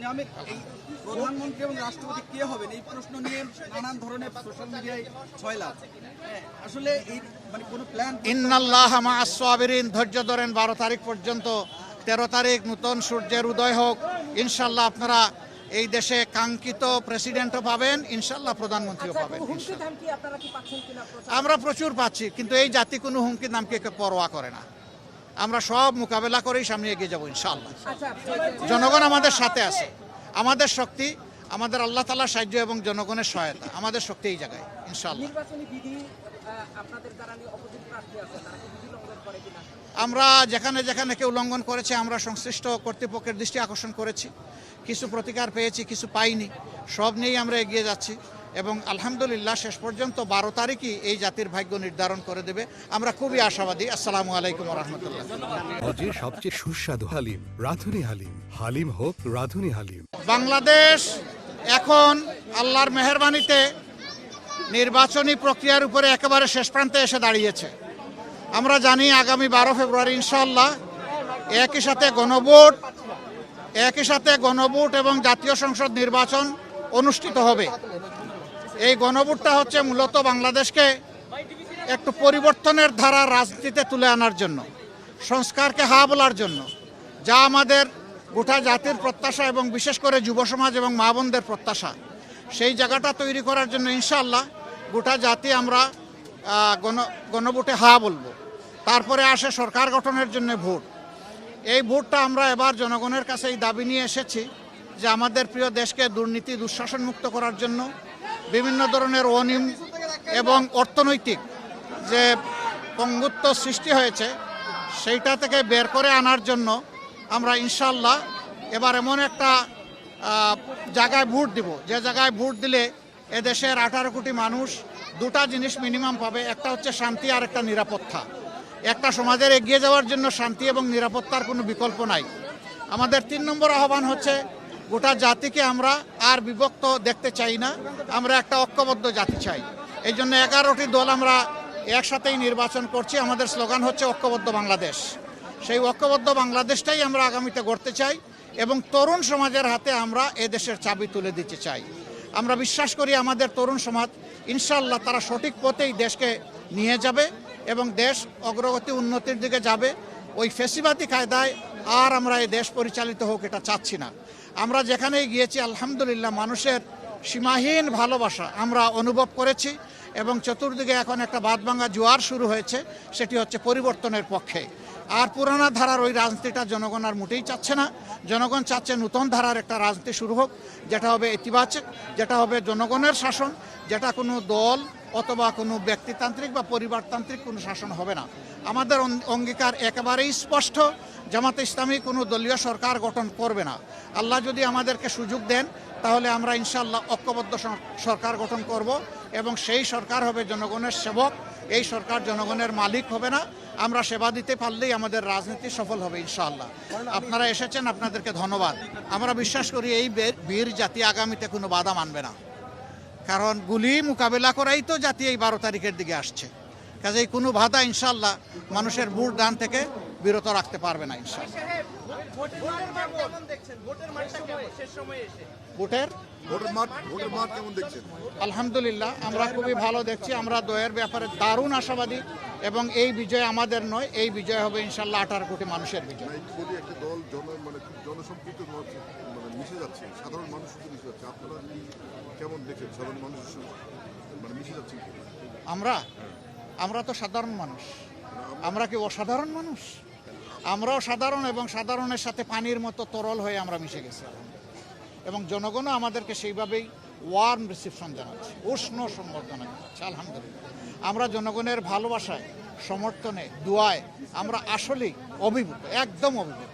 মানে আমি এই প্রধানমন্ত্রী এবং রাষ্ট্রপতি কে হবেন এই প্রশ্ন নিয়ে নানান ধরনের সোশ্যাল মিডিয়ায় ছয়লাভ। আসলে এই মানে কোনো প্ল্যান ইন্নাল্লাহা মা'আস সাবিরিন, ধৈর্য ধরেন 12 তারিখ পর্যন্ত। 13 তারিখ নতুন সূর্যের উদয় হোক, ইনশাল্লাহ আপনারা এই দেশে কাঙ্ক্ষিত প্রেসিডেন্টও পাবেন, ইনশাল্লাহ প্রধানমন্ত্রীও পাবেন। আমরা প্রচুর পাচ্ছি, কিন্তু এই জাতি কোনো হুমকির নামকে পরোয়া করে না। আমরা সব মোকাবেলা করেই সামনে এগিয়ে যাবো ইনশাআল্লাহ। জনগণ আমাদের সাথে আছে। আমাদের শক্তি আমাদের আল্লাহ তাআলার সাহায্য এবং জনগণের সহায়তা, আমাদের শক্তি এই জায়গায় ইনশাআল্লাহ। আমরা যেখানে যেখানে কেউ লঙ্ঘন করেছে আমরা সংশ্লিষ্ট কর্তৃপক্ষের দৃষ্টি আকর্ষণ করেছি, কিছু প্রতিকার পেয়েছি, কিছু পাইনি, সব নিয়েই আমরা এগিয়ে যাচ্ছি এবং আলহামদুলিল্লাহ শেষ পর্যন্ত 12 তারিখই এই জাতির ভাগ্য নির্ধারণ করে দেবে। আমরা খুবই আশাবাদী। আসসালামু আলাইকুম ওয়া রাহমাতুল্লাহ। সবচেয়ে সুস্বাদু হালিম রাঁধুনি হালিম, হালিম হোক রাঁধুনি হালিম। বাংলাদেশ এখন আল্লাহর মেহেরবানিতে নির্বাচনী প্রক্রিয়ার উপরে একেবারে শেষ প্রান্তে এসে দাঁড়িয়েছে। আমরা জানি আগামী 12 ফেব্রুয়ারি ইনশাআল্লাহ একই সাথে গণভোট এবং জাতীয় সংসদ নির্বাচন অনুষ্ঠিত হবে। এই গণভোটটা হচ্ছে মূলত বাংলাদেশকে একটু পরিবর্তনের ধারা রাজনীতিতে তুলে আনার জন্য, সংস্কারকে হা বলার জন্য, যা আমাদের গোটা জাতির প্রত্যাশা এবং বিশেষ করে যুব সমাজ এবং মা বোনদের প্রত্যাশা, সেই জায়গাটা তৈরি করার জন্য ইনশাআল্লাহ গোটা জাতি আমরা গণভোটে হা বলবো। তারপরে আসে সরকার গঠনের জন্য ভোট। এই ভোটটা আমরা এবার জনগণের কাছে এই দাবি নিয়ে এসেছি যে আমাদের প্রিয় দেশকে দুর্নীতি দুঃশাসন মুক্ত করার জন্য, বিভিন্ন ধরনের অনিয়ম এবং অর্থনৈতিক যে পঙ্গুত্ব সৃষ্টি হয়েছে সেইটা থেকে বের করে আনার জন্য আমরা ইনশাআল্লাহ এবার এমন একটা জায়গায় ভোট দিব, যে জায়গায় ভোট দিলে এদেশের 18 কোটি মানুষ দুটা জিনিস মিনিমাম পাবে। একটা হচ্ছে শান্তি আর একটা নিরাপত্তা। একটা সমাজের এগিয়ে যাওয়ার জন্য শান্তি এবং নিরাপত্তার কোনো বিকল্প নাই। আমাদের 3 নম্বর আহ্বান হচ্ছে গোটা জাতিকে আমরা আর বিভক্ত দেখতে চাই না, আমরা একটা ঐক্যবদ্ধ জাতি চাই। এই জন্য 11টি দল আমরা একসাথেই নির্বাচন করছি। আমাদের স্লোগান হচ্ছে ঐক্যবদ্ধ বাংলাদেশ। সেই ঐক্যবদ্ধ বাংলাদেশটাই আমরা আগামীতে গড়তে চাই এবং তরুণ সমাজের হাতে আমরা এদেশের চাবি তুলে দিতে চাই। আমরা বিশ্বাস করি আমাদের তরুণ সমাজ ইনশাআল্লাহ তারা সঠিক পথেই দেশকে নিয়ে যাবে এবং দেশ অগ্রগতি উন্নতির দিকে যাবে। ওই ফেসিবাদী কায়দায় আর আমরা এই দেশ পরিচালিত হোক এটা চাচ্ছি না। আমরা যেখানেই গিয়েছি আলহামদুলিল্লাহ মানুষের সীমাহীন ভালোবাসা আমরা অনুভব করেছি এবং চতুর্দিকে এখন একটা বাঁধভাঙা জোয়ার শুরু হয়েছে, সেটি হচ্ছে পরিবর্তনের পক্ষে। আর পুরানা ধারার ওই রাজনীতিটা জনগণ আর মোটেই চাচ্ছে না। জনগণ চাচ্ছে নতুন ধারার একটা রাজনীতি শুরু হোক, যেটা হবে ইতিবাচক, যেটা হবে জনগণের শাসন, যেটা কোনো দল অথবা কোনো ব্যক্তিতান্ত্রিক বা পরিবারতান্ত্রিক কোনো শাসন হবে না। আমাদের অঙ্গীকার একেবারেই স্পষ্ট, জামাতে ইসলামী কোনো দলীয় সরকার গঠন করবে না। আল্লাহ যদি আমাদেরকে সুযোগ দেন তাহলে আমরা ইনশাআল্লাহ ঐক্যবদ্ধ সরকার গঠন করব এবং সেই সরকার হবে জনগণের সেবক। এই সরকার জনগণের মালিক হবে না। আমরা সেবা দিতে পারলেই আমাদের রাজনীতি সফল হবে ইনশাআল্লাহ। আপনারা এসেছেন, আপনাদেরকে ধন্যবাদ। আমরা বিশ্বাস করি এই বীর জাতি আগামীতে কোনো বাধা মানবে না, কারণ গুলি মোকাবেলা করাই তো জাতি এই 12 তারিখের দিকে আসছে। কাজেই কোনো বাধা ইনশাআল্লাহ মানুষের ভোট দান থেকে বিরত রাখতে পারবে না ইনশাআল্লাহ। আলহামদুলিল্লাহ আমরা খুবই ভালো দেখছি। আমরা দয়ের ব্যাপারে দারুণ আশাবাদী এবং এই বিজয় আমাদের নয়, এই বিজয় হবে ইনশাআল্লাহ 18 কোটি মানুষের বিজয়। আমরা তো সাধারণ মানুষ, আমরা কি অসাধারণ মানুষ? আমরাও সাধারণ এবং সাধারণের সাথে পানির মতো তরল হয়ে আমরা মিশে গেছি এবং জনগণও আমাদেরকে সেইভাবেই ওয়ার্ম রিসিপশন জানাচ্ছে, উষ্ণ সম্বর্ধনা জানাচ্ছে। আলহামদুলিল্লাহ আমরা জনগণের ভালোবাসায়, সমর্থনে, দোয়ায় আমরা আসলেই অভিভূত, একদম অভিভূত।